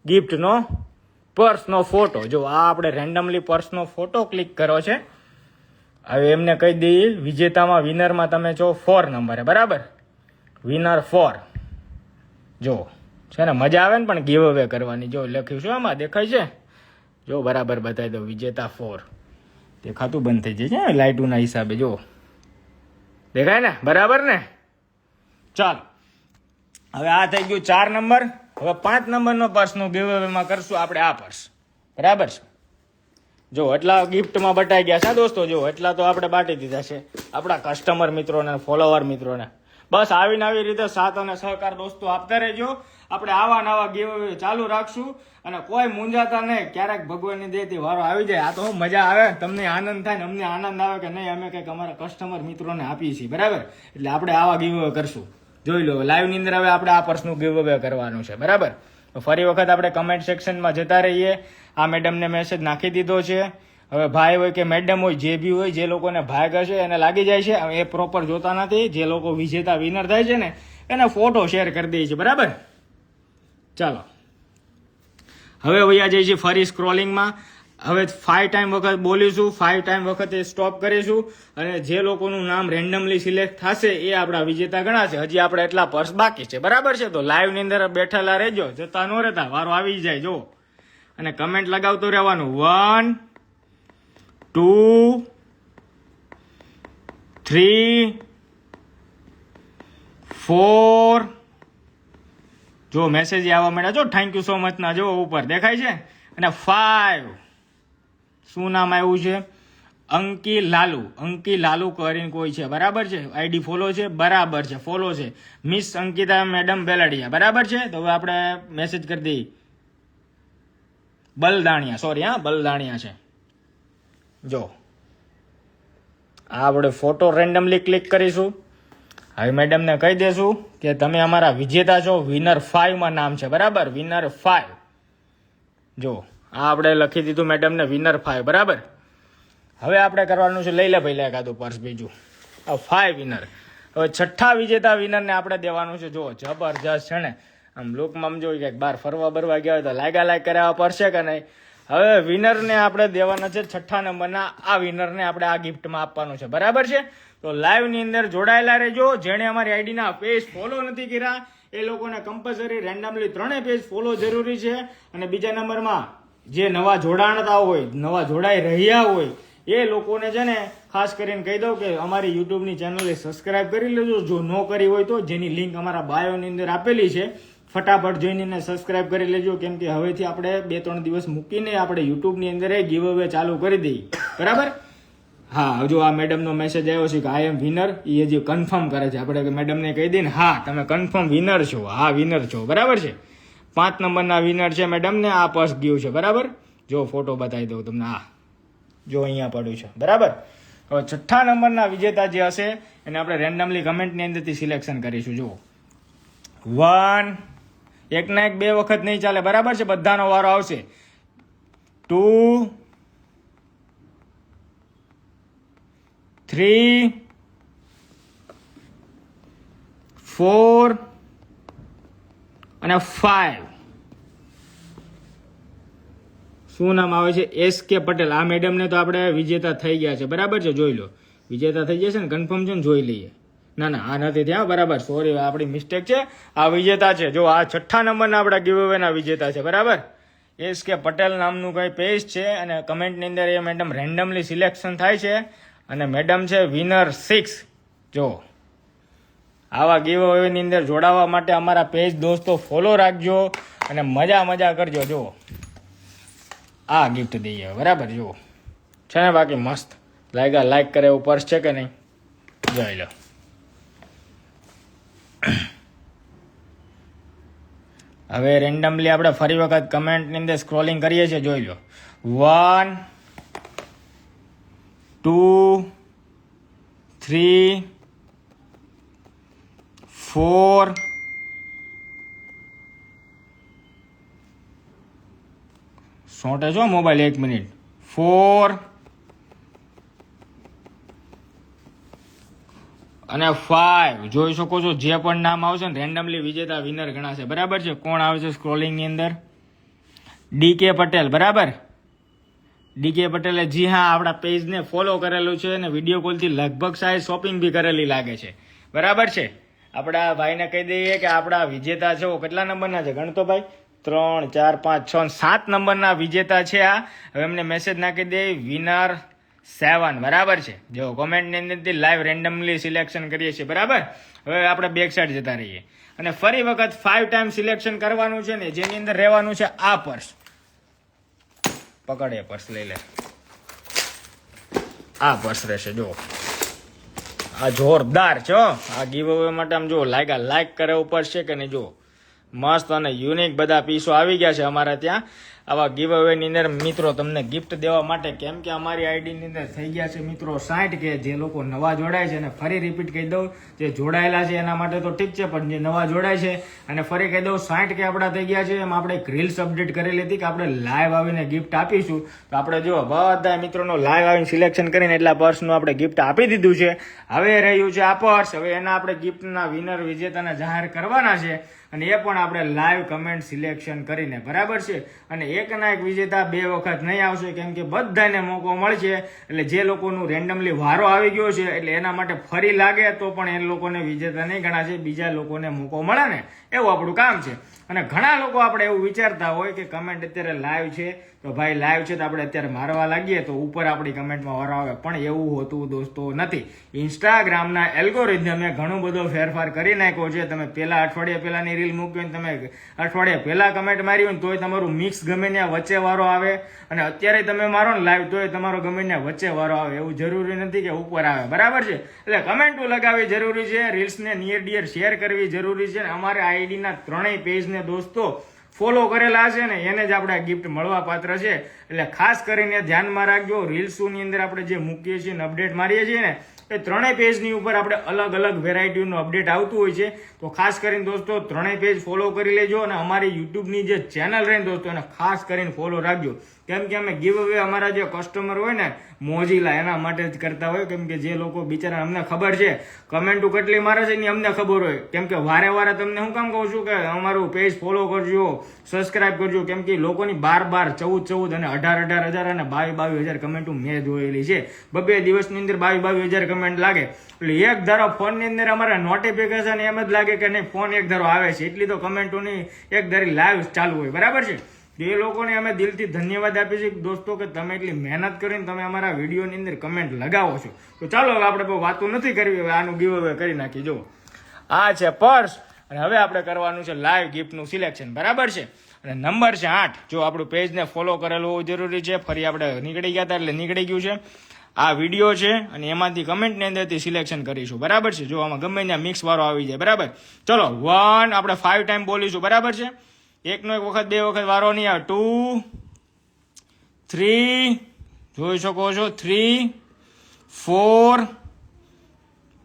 ગિફ્ટનો પર્સનો ફોટો. જો આ આપણે રેન્ડમલી પર્સનો ફોટો ક્લિક કર્યો છે. હવે એમને કહી દઈએ વિજેતામાં વિનરમાં તમે છો 4 નંબરે, બરાબર. વિનર 4. જો છે ને મજા આવે ને પણ ગીવ અવે કરવાની. જો લખ્યું છે આમાં દેખાય છે, જો બરાબર બતાવી દો વિજેતા 4. દેખાતું બંધ થઈ જાય છે લાઇટોના હિસાબે. જો દેખાય ને, બરાબર ને? ચાલો, હવે આ થઈ ગયું 4 નંબર. હવે 5 નંબરનો પર્સનું ગિવઅવેમાં કરશું આપણે આ પર્સ, બરાબર છે? જો એટલા ગિફ્ટમાં બટાઈ ગયા છે દોસ્તો. જો એટલા તો આપણે બાટી દીધા છે આપણા કસ્ટમર મિત્રોને, ફોલોવર મિત્રોને. બસ આવીને આવી રીતે સાથ અને સહકાર દોસ્તો આપતા રહેજો. આપણે આવા નવા ગિવઅવે ચાલુ રાખશું અને કોઈ મૂંઝાતા નહીં. ક્યારેક ભગવાનની દયાથી વારો આવી જાય, આ તો મજા આવે, તમને આનંદ થાય ને અમને આનંદ આવે કે નહીં અમે કંઈક અમારા કસ્ટમર મિત્રોને આપીએ છીએ, બરાબર? એટલે આપણે આવા ગિવઅવે કરશું. જોઈ લો, લાઈવની અંદર હવે આપણે આ પર્સનું ગિવઅવે કરવાનું છે, બરાબર? ફરી વખત આપણે કમેન્ટ સેક્શનમાં જતા રહીએ. આ મેડમને મેસેજ નાખી દીધો છે. હવે ભાઈ હોય કે મેડમ હોય, જે બી હોય, જે લોકોને ભાગ હશે એને લાગી જાય છે, એ પ્રોપર જોતા નથી. જે લોકો વિજેતા વિનર થાય છે ને એને ફોટો શેર કરી દે છે, બરાબર? ચાલો, હવે વયા જઈએ છીએ ફરી સ્ક્રોલિંગમાં. હવે 5 ટાઈમ વખત બોલીશું, 5 ટાઈમ વખતે સ્ટોપ કરીશું અને જે લોકોનું નામ રેન્ડમલી સિલેક્ટ થશે એ આપણા વિજેતા ગણાશે. હજી આપણે એટલા પર્સ બાકી છે, બરાબર છે? તો લાઈવની અંદર બેઠેલા રહેજો, જતા ન રહેતા, વારો આવી જાય. જો અને કમેન્ટ લગાવતું રહેવાનું. 1 2 3 4. જો મેસેજ આવવા માંડ્યા. જો થેન્ક યુ સો મચ ના, જો ઉપર દેખાય છે. અને 5. શું નામ આવ્યું છે? અંકી લાલુ. અંકી લાલુ કરીને કોઈ છે, બરાબર છે? આઈડી ફોલો છે, બરાબર છે, ફોલો છે. મિસ અંકિતા મેડમ બેલડિયા, બરાબર છે? તો હવે આપણે મેસેજ કરી દઈએ. બલદાણિયા, સોરી, હા બલદાણિયા છે. જો આ આપણે ફોટો રેન્ડમલી ક્લિક કરીશું. હવે મેડમને કહી દેશું કે તમે અમારા વિજેતા છો. વિનર 5 માં નામ છે, બરાબર? વિનર 5. જો આ આપણે લખી દીધું મેડમને, વિનર 5, બરાબર? હવે આપણે કરવાનું છે, લઈ લે પહેલા એકાદું પર્સ બીજું. આ 5 વિનર. હવે 6થા વિજેતા વિનરને આપણે દેવાનું છે. જો જબરજસ્ત છે ને, આમ લુકમાં આમ જોઈ કે બહાર ફરવા બરવા ગયા હોય તો લાયક કરાવવા પડશે કે નહીં. હવે વિનરને આપણે દેવાના છે 6થા નંબરના. આ વિનરને આપણે આ ગિફ્ટમાં આપવાનું છે, બરાબર છે? તો લાઈવની અંદર જોડાયેલા રહેજો. જેણે અમારી આઈડીના પેજ ફોલો નથી કર્યા એ લોકોને કમ્પલસરી રેન્ડમલી 3 પેજ ફોલો જરૂરી છે. અને બીજા નંબરમાં જે નવા જોડાણતા હોય, નવા જોડાઈ રહ્યા હોય એ લોકોને છે ને ખાસ કરીને કહી દઉં કે અમારી યુટ્યુબની ચેનલને સબસ્ક્રાઇબ કરી લેજો. જો ન કરી હોય તો જેની લિંક અમારા બાયોની અંદર આપેલી છે, ફટાફટ જોઈને સબસ્ક્રાઇબ કરી લેજો. કેમ કે હવેથી આપણે 2-3 દિવસ મૂકીને આપણે યુટ્યુબની અંદર ગીવ અવે ચાલુ કરી દઈએ, બરાબર? હા, જો આ મેડમનો મેસેજ આવ્યો છે કે આઈ એમ વિનર, એ હજી કન્ફર્મ કરે છે. આપણે મેડમને કહી દઈએ ને, હા તમે કન્ફર્મ વિનર છો, હા વિનર છો, બરાબર છે? 5 નંબરના વિનર છે મેડમને આ પર્સ ગયું છે, બરાબર? જો ફોટો બતાવી દઉં તમને. હા જો અહીંયા પડ્યું છે, બરાબર? હવે 6થા નંબરના વિજેતા જે હશે એને આપણે રેન્ડમલી કમેન્ટની અંદરથી સિલેક્શન કરીશું. જુઓ 1, એકના એક 2 વખત નહીં ચાલે, બરાબર છે? બધાનો વારો આવશે. 2 3 4 અને 5. શું નામ આવે છે? SK પટેલ. આ મેડમને તો આપણે વિજેતા થઈ ગયા છે, બરાબર છે? જોઈ લો, વિજેતા થઈ જશે ને, કન્ફર્મ છે ને? જોઈ લઈએ. ના આ નથી થયા, બરાબર, સોરી, આપણી મિસ્ટેક છે. આ વિજેતા છે. જો આ 6થા નંબરના આપણા ગિવઅવેના વિજેતા છે, બરાબર? SK પટેલ નામનું કંઈ પેજ છે અને કમેન્ટની અંદર એ મેડમ રેન્ડમલી સિલેક્શન થાય છે અને મેડમ છે વિનર 6. જો આવા ગિવઅવેની અંદર જોડાવા માટે અમારા પેજ દોસ્તો ફોલો રાખજો અને મજા કરજો. જો આ ગિફ્ટ દઈએ, બરાબર? જુઓ છે ને, બાકી મસ્ત લાઈક કરે એવું પર્સ છે કે નહીં? જોઈ લો. હવે રેન્ડમલી આપણે ફરી વખત કમેન્ટની અંદર સ્ક્રોલિંગ કરીએ છીએ. જોઈ લો. 1 2 3 4 સોટે છો મોબાઈલ, 1 મિનિટ. 4 અને 5. જોઈ શકો છો જે પણ નામ આવશે ને રેન્ડમલી વિજેતા વિનર ગણાશે, બરાબર છે? કોણ આવે છે સ્ક્રોલિંગની અંદર? DK પટેલ, બરાબર? DK પટેલે, જી હા, આપણા પેજને ફોલો કરેલું છે અને વિડીયો કોલથી લગભગ સાહેબ શોપિંગ બી કરેલી લાગે છે, બરાબર છે? આપણા ભાઈને કહી દઈએ કે આપણા વિજેતા છે. કેટલા નંબરના છે ગણતો ભાઈ? 3 4 5 6 7 નંબરના વિજેતા છે આ. હવે એમને મેસેજ નાખી દે વિનર 7 બરાબર છે. જો કોમેન્ટની અંદરથી લાઈવ રેન્ડમલી સિલેક્શન કરીએ છીએ બરાબર. હવે આપણે બેક સાઈડ જતા રહીએ અને ફરી વખત 5 ટાઈમ સિલેક્શન કરવાનું છે ને, જેની અંદર રહેવાનું છે આ પર્સ. પકડે પર્સ લઈ લે, આ પર્સ રહેશે. જો આ જોરદાર છે. આ ગીવ અવે માટે આમ જો લાઈક કરે ઉપર છે કે નહીં. જો મસ્ત અને યુનિક બધા પીસો આવી ગયા છે અમારા ત્યાં આવા ગીવ અવેની અંદર મિત્રો તમને ગિફ્ટ દેવા માટે. કેમ કે અમારી આઈડીની અંદર થઈ ગયા છે મિત્રો 60 કે જે લોકો નવા જોડાય છે. અને ફરી રિપીટ કહી દઉં, જે જોડાયેલા છે એના માટે તો ઠીક છે, પણ જે નવા જોડાય છે અને ફરી કહી દઉં 60 કે આપણા થઈ ગયા છે. એમાં આપણે એક રીલ્સ અપડેટ કરેલી હતી કે આપણે લાઈવ આવીને ગિફ્ટ આપીશું. તો આપણે જો બધા મિત્રોનો લાઈવ આવીને સિલેક્શન કરીને એટલા પર્સનું આપણે ગિફ્ટ આપી દીધું છે. હવે રહ્યું છે આ પર્સ. હવે એના આપણે ગિફ્ટના વિનર વિજેતાને જાહેર કરવાના છે અને એ પણ આપણે લાઈવ કમેન્ટ સિલેક્શન કરીને બરાબર છે. અને એકના એક વિજેતા 2 વખત નહીં આવશે, કેમ કે બધાને મોકો મળશે. એટલે જે લોકોનું રેન્ડમલી વારો આવી ગયો છે એટલે એના માટે ફરી લાગે તો પણ એ લોકોને વિજેતા નહીં ગણાશે, બીજા લોકોને મોકો મળે ને એવું આપણું કામ છે. અને ઘણા લોકો આપણે એવું વિચારતા હોય કે કમેન્ટ અત્યારે લાઈવ છે તો ભાઈ લાઈવ છે તો આપણે અત્યારે મારવા લાગીએ તો ઉપર આપણી કમેન્ટમાં વારો આવે, પણ એવું હોતું દોસ્તો નથી. ઇન્સ્ટાગ્રામના એલ્ગોરિધમે ઘણો બધો ફેરફાર કરી નાખ્યો છે. તમે પેલા અઠવાડિયા પહેલાની રીલ મૂકી હોય, તમે અઠવાડિયા પહેલા કમેન્ટ મારી હોય તોય તમારું મિક્સ ગમે ત્યાં વચ્ચે વારો આવે, અને અત્યારે તમે મારો ને લાઈવ તોય તમારો ગમે ત્યાં વચ્ચે વારો આવે. એવું જરૂરી નથી કે ઉપર આવે બરાબર છે. એટલે કમેન્ટો લગાવવી જરૂરી છે, રીલ્સને નિયર ડિયર શેર કરવી જરૂરી છે. અમારે આઈડીના 3 પેજને દોસ્તો ફોલો કરેલા છે ને એને જ આપણે ગિફ્ટ મળવા પાત્ર છે. એટલે ખાસ કરીને ધ્યાનમાં રાખજો. રીલ્સોની અંદર આપણે જે મૂકીએ છીએ અપડેટ મારીએ છીએ ને એ 3 પેજની ઉપર આપણે અલગ અલગ વેરાયટીનું અપડેટ આવતું હોય છે. તો ખાસ કરીને દોસ્તો 3 પેજ ફોલો કરી લેજો અને અમારી યુટ્યુબની જે ચેનલ રહે દોસ્તો એને ખાસ કરીને ફોલો રાખજો. કેમ કે અમે ગીવ અવે અમારા જે કસ્ટમર હોય ને મોજીલા એના માટે જ કરતા હોય. કેમ કે જે લોકો બિચારા અમને ખબર છે કમેન્ટો કેટલી મારે છે ને અમને ખબર હોય. કેમ કે વારે વારે તમને હું કામ કહું છું કે અમારું પેજ ફોલો કરજો, સબસ્ક્રાઇબ કરજો. કેમ કે લોકોની 12 14 અને 18 હજાર અને 22 હજાર કમેન્ટો મેં જોયેલી છે. 2 દિવસની અંદર 22 હજાર કમેન્ટ લાગે. એટલે એક ધારો ફોનની અંદર અમારા નોટિફિકેશન એમ જ લાગે કે નહીં ફોન એક ધારો આવે છે. એટલી તો કમેન્ટોની એક ધારી લાઈવ ચાલુ હોય બરાબર છે. એ લોકોને અમે દિલથી ધન્યવાદ આપીએ છીએ દોસ્તો કે તમે એટલી મહેનત કરીને તમે અમારા વિડીયોની અંદર કમેન્ટ લગાવો છો. તો ચાલો હવે આપણે બહુ વાતો નથી કરવી, હવે આનું ગીવ અવે કરી નાખી. જો આ છે પર્સ અને હવે આપણે કરવાનું છે લાઈવ ગિફ્ટનું સિલેક્શન બરાબર છે. અને નંબર છે 8. જો આપણું પેજને ફોલો કરેલું હોવું જરૂરી છે. ફરી આપણે નીકળી ગયા હતા એટલે નીકળી ગયું છે. આ વિડીયો છે અને એમાંથી કમેન્ટની અંદરથી સિલેક્શન કરીશું બરાબર છે. જો આમાં ગમે ત્યાં મિક્સ વાળો આવી જાય બરાબર. ચલો 1 આપણે 5 ટાઈમ બોલીશું બરાબર છે. એકનો એક વખત 2 વખત વારો નહીં આવે. 2 3 જોઈ શકો છો 3 4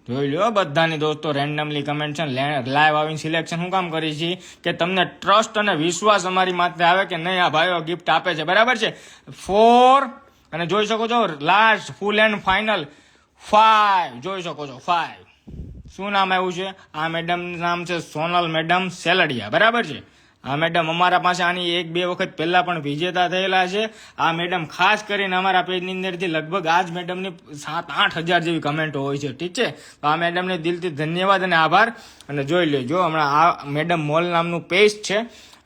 જોઈ લો બધાની દોસ્તો રેન્ડમલી કમેન્ટ છે. લાઈવ આવીને સિલેક્શન શું કામ કરી છે કે તમને ટ્રસ્ટ અને વિશ્વાસ અમારી માથે આવે કે નહીં આ ભાઈઓ ગિફ્ટ આપે છે બરાબર છે. 4 અને જોઈ શકો છો લાસ્ટ ફૂલ એન્ડ ફાઇનલ 5 જોઈ શકો છો 5. શું નામ આવ્યું છે? આ મેડમ નામ છે સોનલ મેડમ સેલડિયા બરાબર છે. આ મેડમ અમારા પાસે આની 1-2 વખત પહેલા પણ વિજેતા થયેલા છે. આ મેડમ ખાસ કરીને અમારા પેજની અંદરથી લગભગ આ જ મેડમની 7-8 હજાર જેવી કમેન્ટો હોય છે. ઠીક છે, તો આ મેડમને દિલથી ધન્યવાદ અને આભાર. અને જોઈ લેજો હમણાં આ મેડમ મોલ નામનું પેજ છે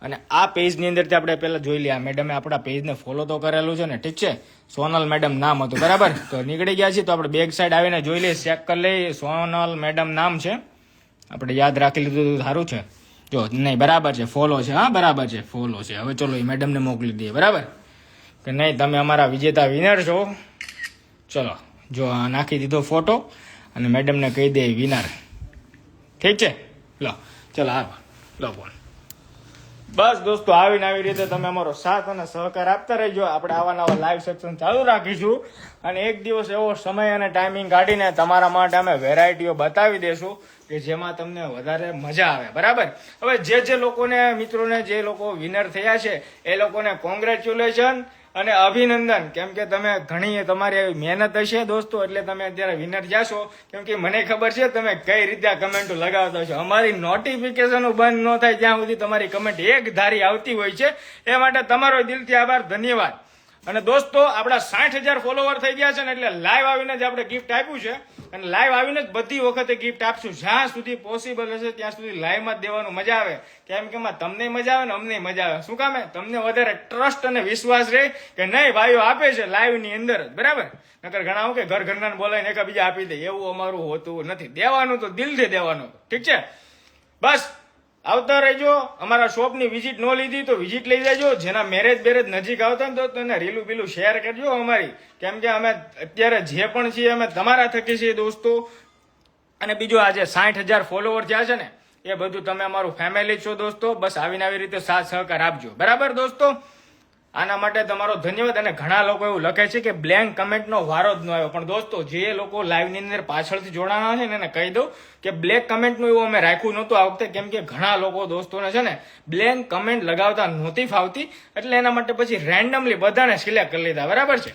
અને આ પેજની અંદરથી આપણે પહેલા જોઈ લઈએ. આ મેડમે આપણા પેજને ફોલો તો કરેલું છે ને. ઠીક છે, સોનલ મેડમ નામ હતું બરાબર. તો નીકળી ગયા છીએ તો આપણે બેક સાઈડ આવીને જોઈ લઈએ, ચેક કરી લઈએ. સોનલ મેડમ નામ છે, આપણે યાદ રાખી લીધું સારું છે. જો નહીં બરાબર છે, ફોલો છે. હા બરાબર છે, ફોલો છે. હવે ચલો એ મેડમને મોકલી દઈએ બરાબર કે નહીં તમે અમારા વિજેતા વિનર છો. ચલો જો આ નાખી દીધો ફોટો અને મેડમને કહી દે વિનર. ઠીક છે, લો ચલો લો ફોન. બસ દોસ્તો આવીને આવી રીતે તમે અમારો સાથ અને સહકાર આપતા રહેજો. આપણે આવા નવા લાઈવ સેક્શન ચાલુ રાખીશું અને એક દિવસ એવો સમય અને ટાઈમિંગ કાઢીને તમારા માટે અમે વેરાયટીઓ બતાવી દેશું કે જેમાં તમને વધારે મજા આવે બરાબર. હવે જે લોકોને મિત્રોને જે લોકો વિનર થયા છે એ લોકોને કોંગ્રેચ્યુલેશન અને અભિનંદન. કેમ કે તમે ઘણી તમારી મહેનત હશે દોસ્તો એટલે તમે અત્યારે વિનર જાશો. કેમ કે મને ખબર છે તમે કઈ રીતે આ કમેન્ટો લગાવતા છો. અમારી નોટિફિકેશનો બંધ ન થાય ત્યાં સુધી તમારી કમેન્ટ એક ધારી આવતી હોય છે. એ માટે તમારો દિલથી આભાર, ધન્યવાદ. અને દોસ્તો આપણા 60,000 ફોલોવર થઈ ગયા છે ને એટલે લાઈવ આવીને જ આપણે ગિફ્ટ આપ્યું છે અને લાઈવ આવીને જ બધી વખતે ગિફ્ટ આપશું જ્યાં સુધી પોસિબલ હશે ત્યાં સુધી લાઈવમાં જ દેવાનું મજા આવે કેમ કે એમાં તમને મજા આવે ને અમને મજા આવે શું કામે તમને વધારે ટ્રસ્ટ અને વિશ્વાસ રહે કે નહીં ભાઈઓ આપે છે લાઈવ ની અંદર જ બરાબર નકર ઘણા હું કે ઘરના બોલાવીને એકબીજા આપી દે એવું અમારું હોતું નથી દેવાનું તો દિલથી દેવાનું ઠીક છે બસ આવતા રહેજો અમારા શોપની વિઝિટ ન લીધી તો વિઝિટ લઈ જાજો જેના મેરેજ બેરેજ નજીક આવતા ને તો એને રીલું બીલું શેર કરજો અમારી કેમ કે અમે અત્યારે જે પણ છીએ અમે તમારા થકી છીએ દોસ્તો અને બીજું આજે 60,000 ફોલોવર થયા છે ને એ બધું તમે અમારું ફેમિલી છો દોસ્તો બસ આવીને આવી રીતે સાથ સહકાર આપજો બરાબર દોસ્તો આના માટે તમારો ધન્યવાદ અને ઘણા લોકો એવું લખે છે કે બ્લેન્ક કમેન્ટનો વારો જ ન આવ્યો પણ દોસ્તો જે લોકો લાઈવની અંદર પાછળથી જોડાણા છે ને એને કહી દઉં કે બ્લેક કમેન્ટનું એવું અમે રાખ્યું નહોતું આ વખતે કેમ કે ઘણા લોકો દોસ્તોને છે ને બ્લેન્ક કમેન્ટ લગાવતા નહોતી ફાવતી એટલે એના માટે પછી રેન્ડમલી બધાને સિલેક્ટ કરી લીધા બરાબર છે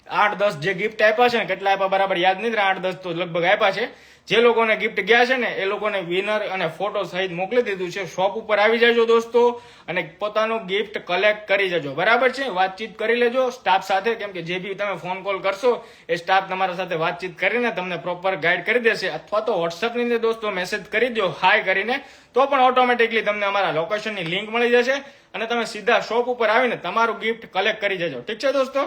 8-10 જે ગિફ્ટ આપ્યા છે ને કેટલા આપ્યા બરાબર યાદ નથી 8-10 તો લગભગ આપ્યા છે જે લોકોને ગિફ્ટ ગયા છે ને એ લોકોને વિનર અને ફોટો સહિત મોકલી દીધું છે શોપ ઉપર આવી જજો દોસ્તો અને પોતાનું ગિફ્ટ કલેક્ટ કરી જજો બરાબર છે વાતચીત કરી લેજો સ્ટાફ સાથે કેમ કે જે બી તમે ફોન કોલ કરશો એ સ્ટાફ તમારા સાથે વાતચીત કરીને તમને પ્રોપર ગાઈડ કરી દેશે અથવા તો વોટ્સઅપ ની અંદર દોસ્તો મેસેજ કરી દો હાય કરીને તો પણ ઓટોમેટિકલી તમને અમારા લોકેશનની લિંક મળી જશે અને તમે સીધા શોપ ઉપર આવીને તમારું ગિફ્ટ કલેક્ટ કરી જજો ઠીક છે દોસ્તો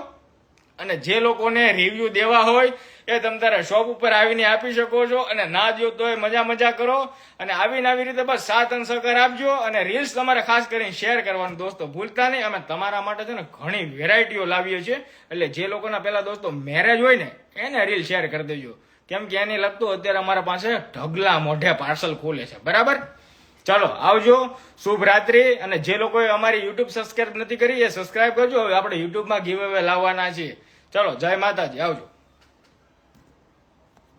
અને જે લોકોને રિવ્યુ દેવા હોય એ તમે તારે શોપ ઉપર આવીને આપી શકો છો અને ના જો તો મજા કરો અને આવીને આવી રીતે બસ સાથ અને સહકાર આપજો અને રીલ્સ તમારે ખાસ કરીને શેર કરવાનું દોસ્તો ભૂલતા નહીં અમે તમારા માટે છે ને ઘણી વેરાયટીઓ લાવીએ છીએ એટલે જે લોકોના પેલા દોસ્તો મેરેજ હોય ને એને રીલ શેર કરી દેજો કેમ કે એની લગતું અત્યારે અમારા પાસે ઢગલા મોઢે પાર્સલ ખોલે છે બરાબર ચાલો આવજો શુભ રાત્રિ અને જે લોકોએ અમારી યુટ્યુબ સબસ્ક્રાઇબ નથી કરી એ સબસ્ક્રાઇબ કરજો હવે આપણે યુટ્યુબમાં ગીવ અવે લાવવાના છીએ ચલો જય માતાજી આવજો